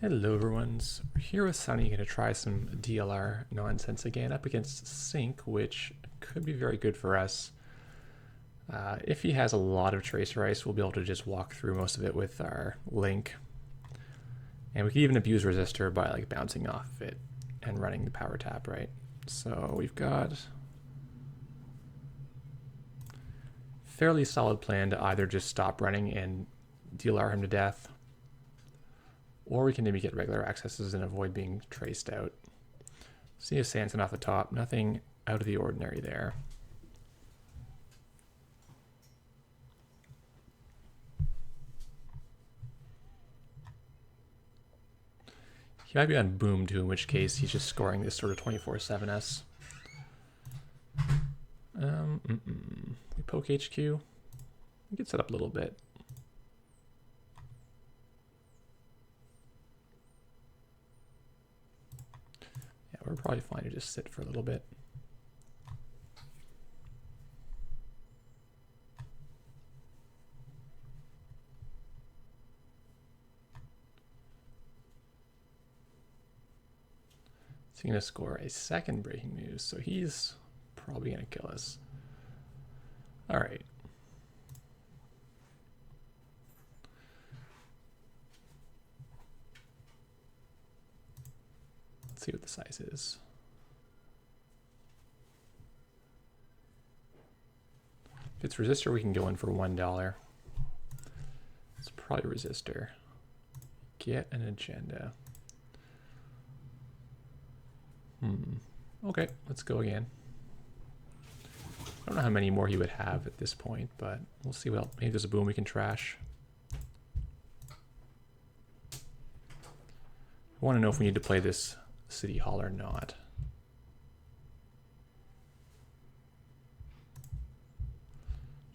Hello everyone, so we're here with Sunny, going to try some DLR nonsense again up against Sync, which could be very good for us. If he has a lot of Tracer Ice, we'll be able to just walk through most of it with our Link. And we can even abuse Resistor by like bouncing off of it and running the power tap, right? So we've got fairly solid plan to either just stop running and DLR him to death, or we can maybe get regular accesses and avoid being traced out. See a Sanson off the top, nothing out of the ordinary there. He might be on Boom too, in which case he's just scoring this sort of 24/7s. We poke HQ. We could set up a little bit. We're probably fine to just sit for a little bit. He's going to score a second breaking news, so he's probably going to kill us. All right. See what the size is. If it's Resistor, we can go in for $1. It's probably Resistor. Get an agenda. Okay, let's go again. I don't know how many more he would have at this point, but we'll see. Well, maybe there's a boom we can trash. I want to know if we need to play this City Hall or not.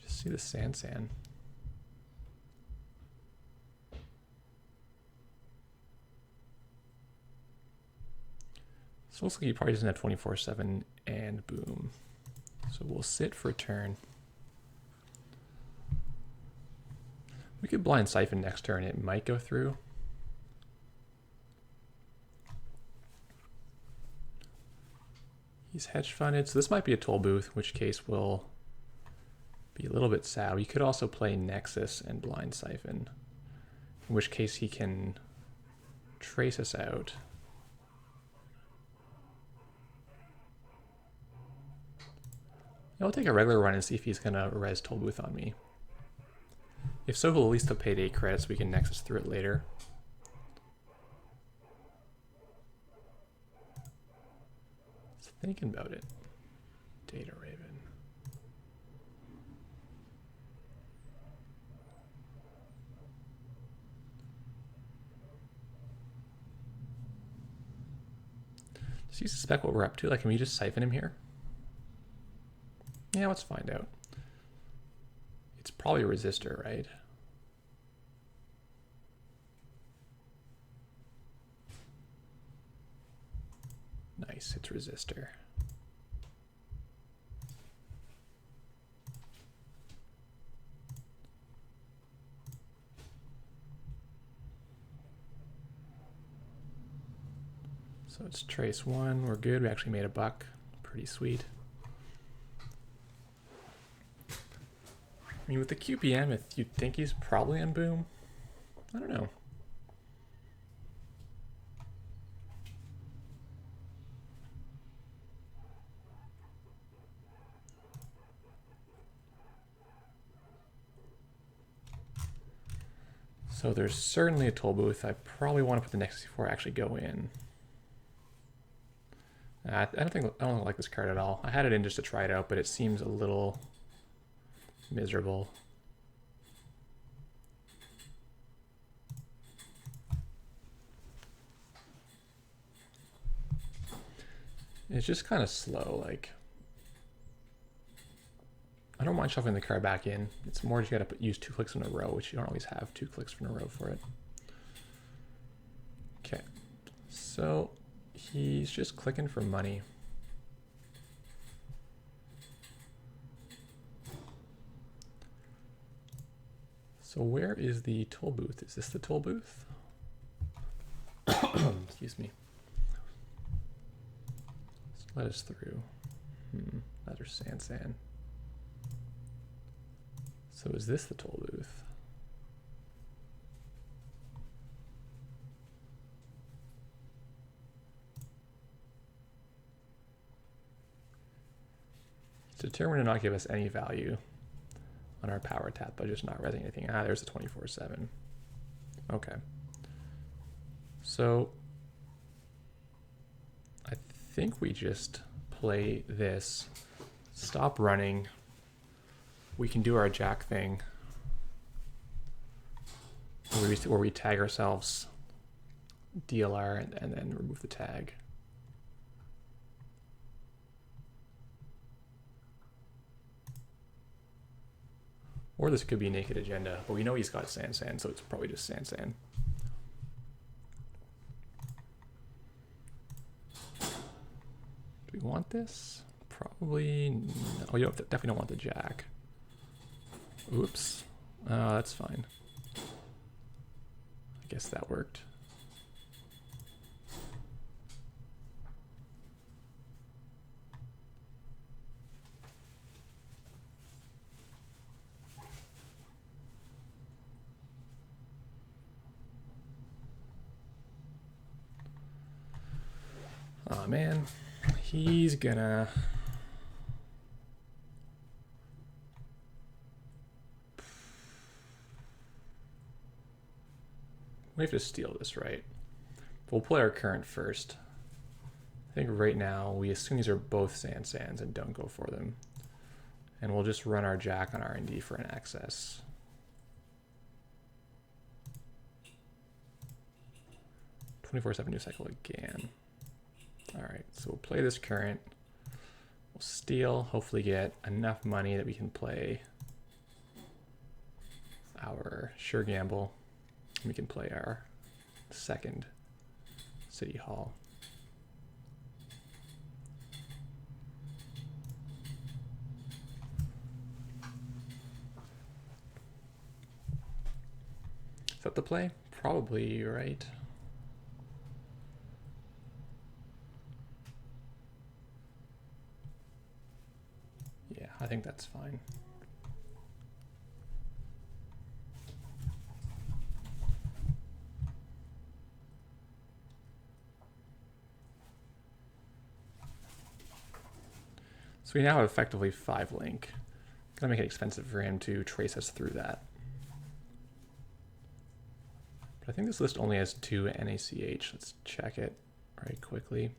Just see the Sansan. So it looks like he probably doesn't have 24/7 and boom. So we'll sit for a turn. We could blind Siphon next turn. It might go through. He's hedge funded, so this might be a toll booth, in which case we'll be a little bit sad. We could also play Nexus and blind Siphon, in which case he can trace us out. I'll take a regular run and see if he's going to res toll booth on me. If so, he'll at least have paid 8 credits. We can Nexus through it later. Thinking about it. Data Raven. Does he suspect what we're up to? Like, can we just siphon him here? Yeah, let's find out. It's probably a Resistor, right? Nice, it's Resistor. So it's trace 1, we're good. We actually made a buck, pretty sweet. I mean, with the QPM, you'd think he's probably on boom. I don't know. So there's certainly a toll booth. I probably want to put the Nexus before I actually go in. I don't like this card at all. I had it in just to try it out, but it seems a little miserable. It's just kind of slow. Like, I don't mind shuffling the card back in. It's more just you gotta use 2 clicks in a row, which you don't always have 2 clicks in a row for it. Okay, so he's just clicking for money. So where is the toll booth? Is this the toll booth? Excuse me. Just let us through. Another sand. So is this the toll booth? It's determined to not give us any value on our power tap by just not resing anything. Ah, there's a 24/7. Okay. So I think we just play this, stop running. We can do our jack thing where we tag ourselves DLR and then remove the tag. Or this could be naked agenda, but we know he's got sand, so it's probably just sand. Do we want this? Probably no. Oh, you definitely don't want the jack. Oops. That's fine. I guess that worked. Oh man, he's gonna... We have to steal this, right? We'll play our current first. I think right now we assume these are both sands and don't go for them. And we'll just run our jack on R&D for an access. "24/7 new cycle again." All right, so we'll play this current. We'll steal, hopefully get enough money that we can play our sure gamble. We can play our second City Hall. Is that the play? Probably, right? Yeah, I think that's fine. So we now have effectively 5 link. Gonna make it expensive for him to trace us through that. But I think this list only has 2 NACH. Let's check it right quickly.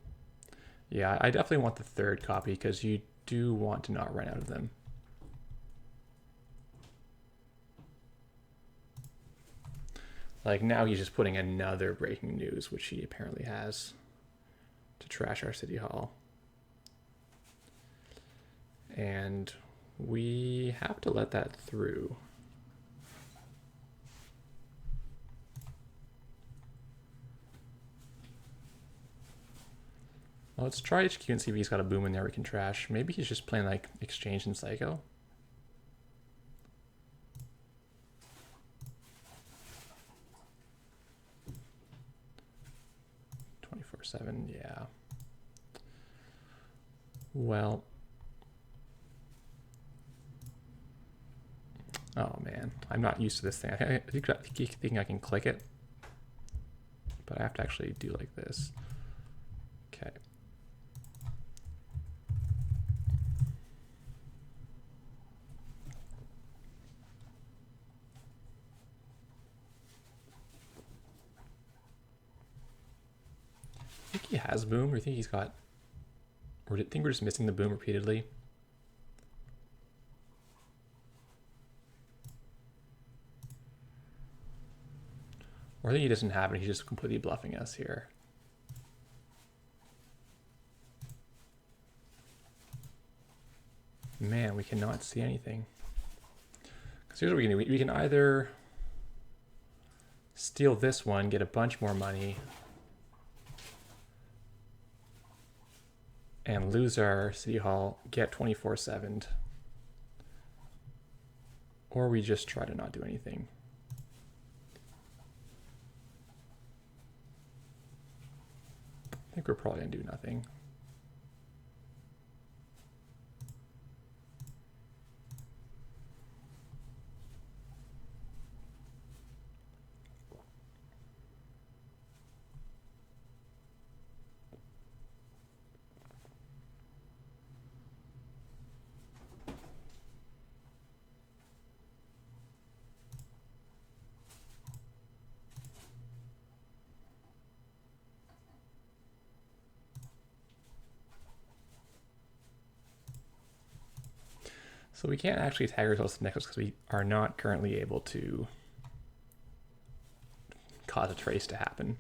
Yeah, I definitely want the third copy because you do want to not run out of them. Like now he's just putting another breaking news, which he apparently has, to trash our City Hall. And we have to let that through. Well, let's try HQ and see if he's got a boom in there we can trash. Maybe he's just playing like Exchange and Psycho. "24/7, yeah. Well, oh man, I'm not used to this thing. I think I can click it, but I have to actually do like this. Okay. I think he has boom, or do you think he's got, or do you think we're just missing the boom repeatedly? Or I think he doesn't have it, he's just completely bluffing us here. Man, we cannot see anything. Because here's what we can do. We can either steal this one, get a bunch more money, and lose our City Hall, get 24/7'd. Or we just try to not do anything. I think we're probably gonna do nothing. So we can't actually tag ourselves to necklace because we are not currently able to cause a trace to happen.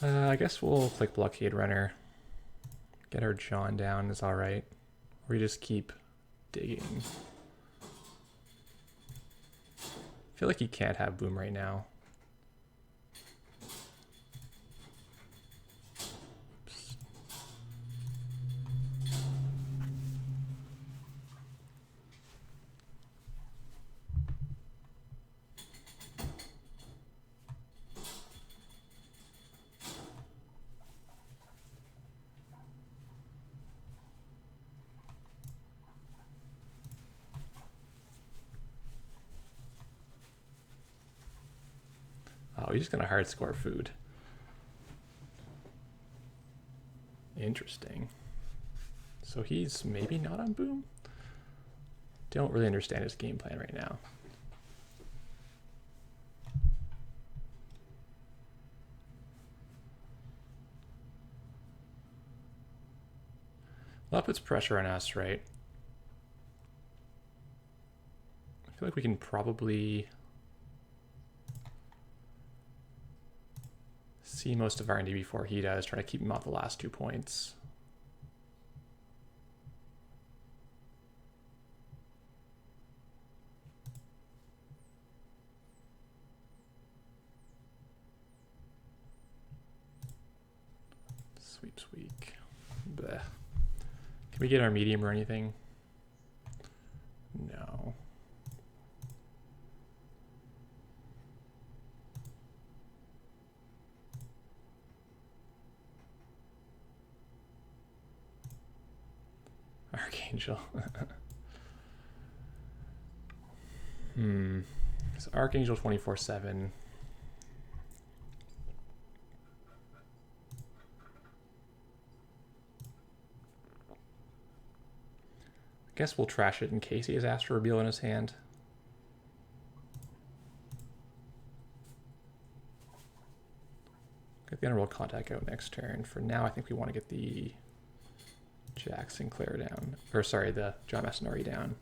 I guess we'll click blockade runner. Get our John down is all right. We just keep digging. I feel like he can't have boom right now. Oops. Oh, he's just gonna hard score food. Interesting. So he's maybe not on boom? Don't really understand his game plan right now. Well, that puts pressure on us, right? I feel like we can probably see most of R&D before he does, try to keep him off the last 2 points. Sweeps weak. Blech. Can we get our medium or anything? No. Archangel. So Archangel 24/7. I guess we'll trash it in case he has Astro Reveal in his hand. Get the Underworld Contact out next turn. For now, I think we want to get the Jack Sinclair down. Or sorry, the John Massanori down.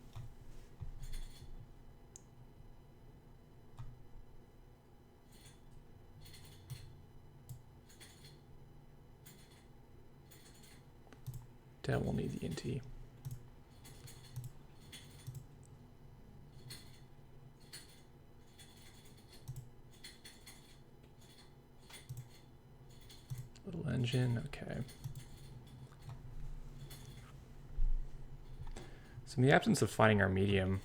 Then we'll need the NT. Little engine, okay. So in the absence of finding our medium,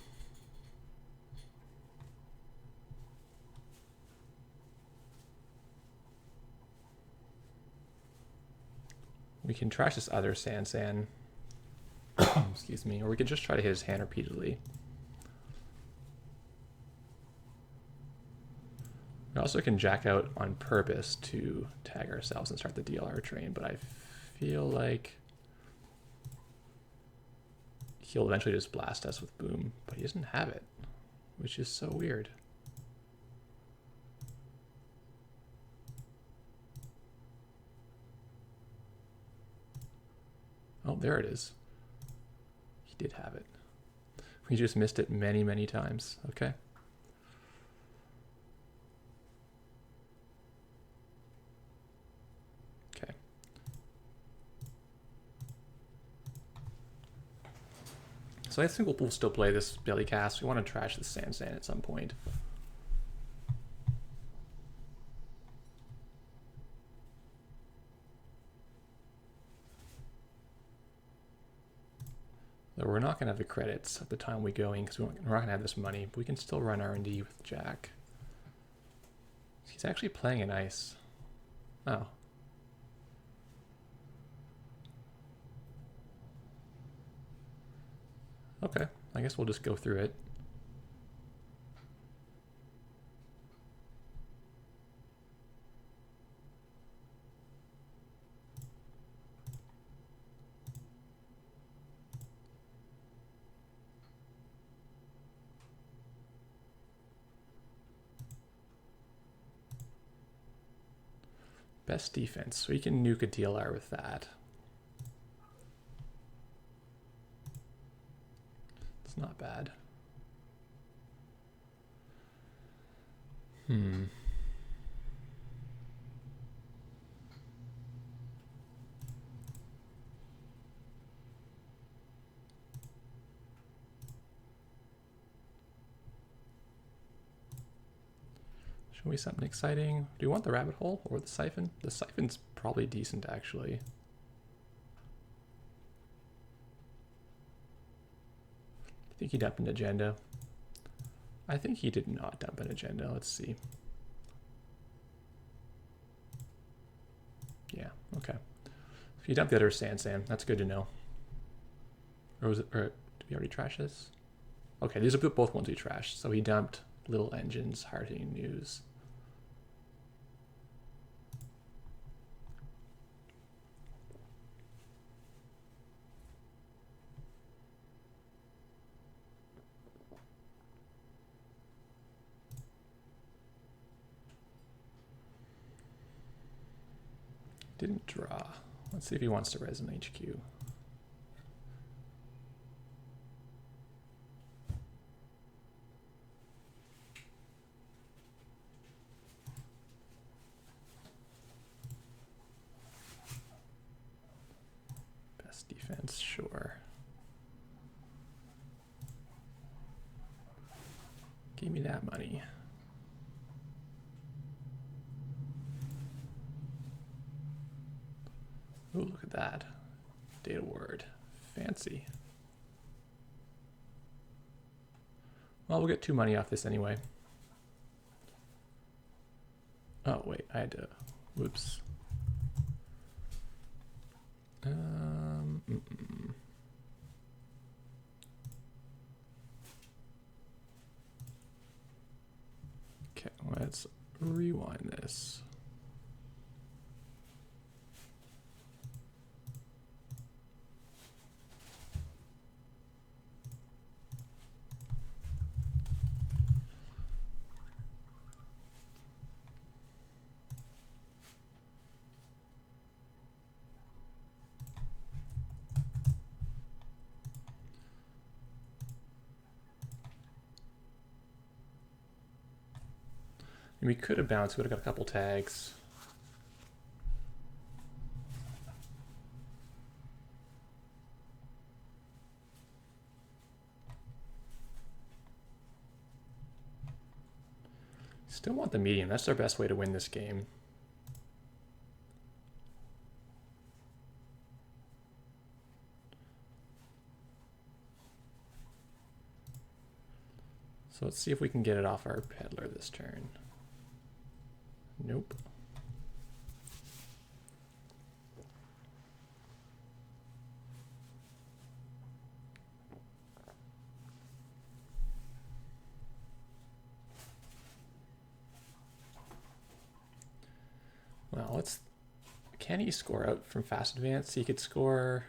we can trash this other Sansan. Excuse me, or we could just try to hit his hand repeatedly. We also can jack out on purpose to tag ourselves and start the DLR train, but I feel like he'll eventually just blast us with boom, but he doesn't have it, which is so weird. Oh, there it is. He did have it. We just missed it many, many times. Okay. Okay. So I think we'll still play this belly cast. We want to trash the Sansan at some point. Though we're not going to have the credits at the time we go in because we're not going to have this money, but we can still run R&D with Jack. He's actually playing an ice. Oh. Okay, I guess we'll just go through it. Best defense, so you can nuke a DLR with that. It's not bad. Show me something exciting. Do you want the rabbit hole or the siphon? The siphon's probably decent, actually. I think he dumped an agenda. I think he did not dump an agenda. Let's see. Yeah, okay. If you dump the other sand, that's good to know. Or was it, or did we already trash this? Okay, these are both ones we trashed. So he dumped Little Engines, Hard-Hitting News. Didn't draw. Let's see if he wants to res an HQ. Best defense, sure. Give me that money. Ooh, look at that. Data word. Fancy. Well, we'll get 2 money off this anyway. Oh, wait, I had to... Whoops. Okay, let's rewind this. And we could have bounced, we would have got a couple tags. Still want the medium, that's our best way to win this game. So let's see if we can get it off our peddler this turn. Nope. Well, let's... Can he score out from fast advance? He could score...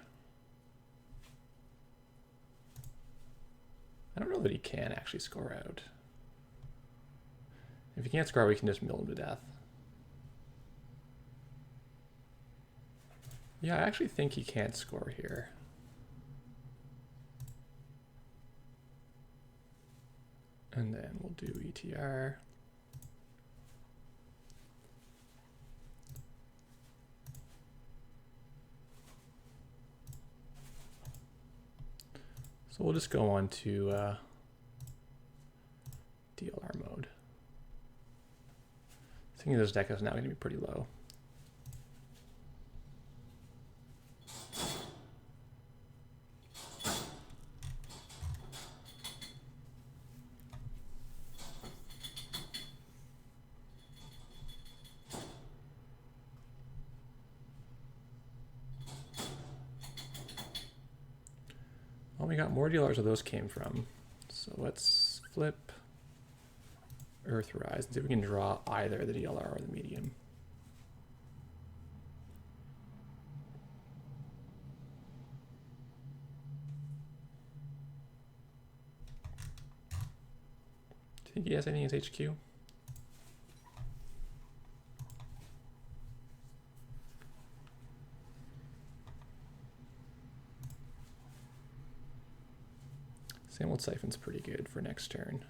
I don't know that he can actually score out. If he can't score out, we can just mill him to death. Yeah, I actually think he can't score here. And then we'll do ETR. So we'll just go on to DLR mode. Thinking this deck is now going to be pretty low. we got more DLRs where those came from. So let's flip Earthrise and see if we can draw either the DLR or the medium. Do you think he has anything in his HQ? Same old Siphon's pretty good for next turn.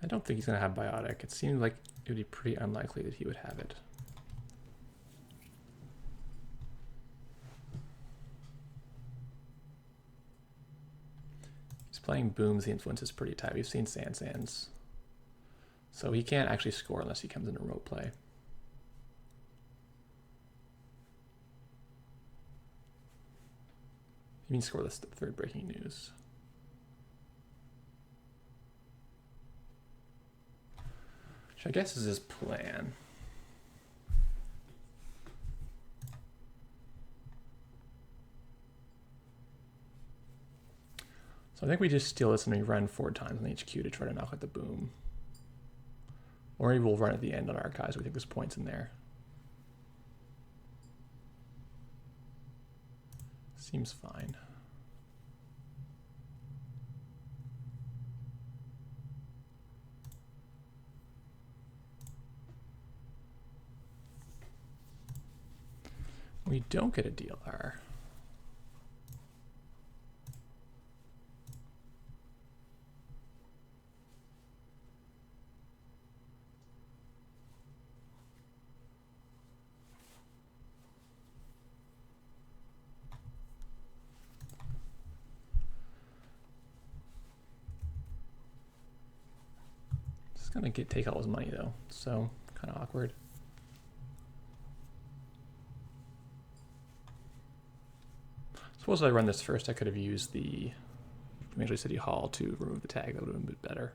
I don't think he's going to have Biotic. It seems like it would be pretty unlikely that he would have it. He's playing Booms. The influence is pretty tight. We've seen Sands. So he can't actually score unless he comes in remote play. He means score this third breaking news. Which I guess is his plan. So I think we just steal this and we run 4 times on HQ to try to knock out the boom. Or maybe we'll run at the end on Archives. We think there's points in there. Seems fine. We don't get a DLR. It's gonna take all his money though, so kind of awkward. Suppose if I run this first, I could have used the Major City Hall to remove the tag. That would have been a bit better.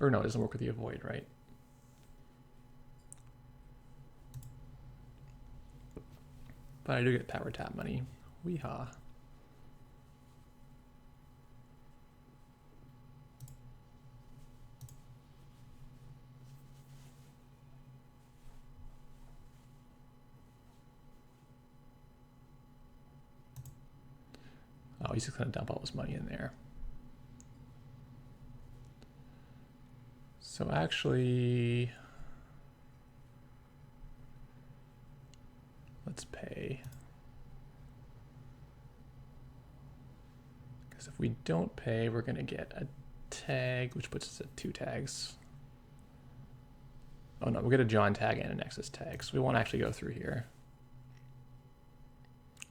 Or no, it doesn't work with the avoid, right? But I do get power tap money. Weehaw. Oh, he's just gonna dump all his money in there. So actually, let's pay. Because if we don't pay, we're gonna get a tag, which puts us at 2 tags. Oh no, we'll get a John tag and a Nexus tag, so we won't actually go through here.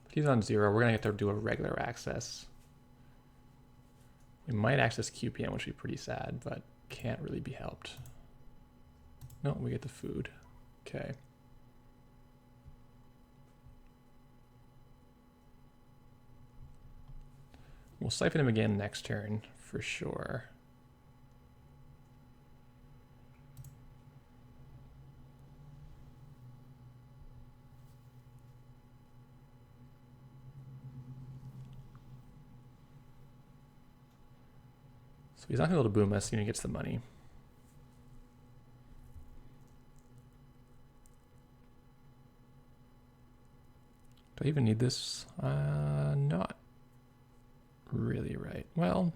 If he's on 0, we're gonna have to do a regular access. We might access QPM, which would be pretty sad, but can't really be helped. No, we get the food. Okay. We'll siphon him again next turn for sure. So he's not going to be able to boom us, he gets the money. Do I even need this? Not really, right. Well,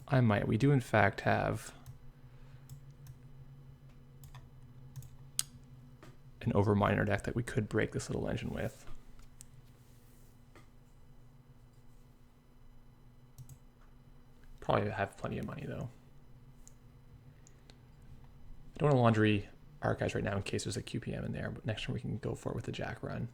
I might. We do in fact have an overminer deck that we could break this little engine with. Probably have plenty of money though. I don't want to laundry Archives right now in case there's a QPM in there, but next time we can go for it with the Jack run.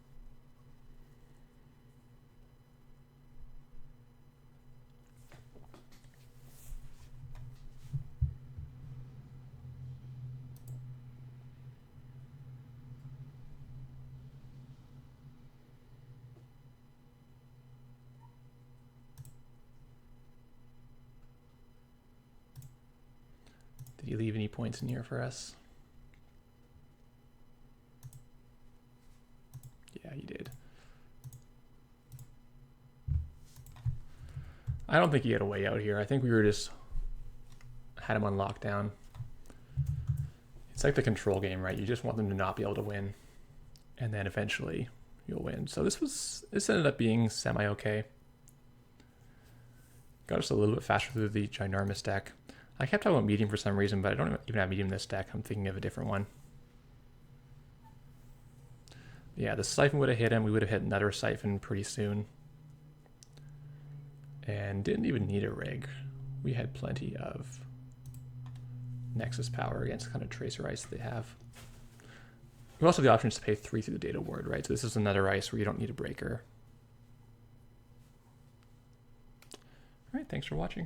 Did he leave any points in here for us? Yeah, he did. I don't think he had a way out here. I think we were just had him on lockdown. It's like the control game, right? You just want them to not be able to win, and then eventually you'll win. So this ended up being semi-okay. Got us a little bit faster through the ginormous deck. I kept talking about medium for some reason, but I don't even have medium in this deck. I'm thinking of a different one. Yeah, the Siphon would have hit him. We would have hit another Siphon pretty soon. And didn't even need a rig. We had plenty of Nexus power against the kind of Tracer Ice they have. We also have the options to pay 3 through the Data Ward, right? So this is another ice where you don't need a breaker. All right, thanks for watching.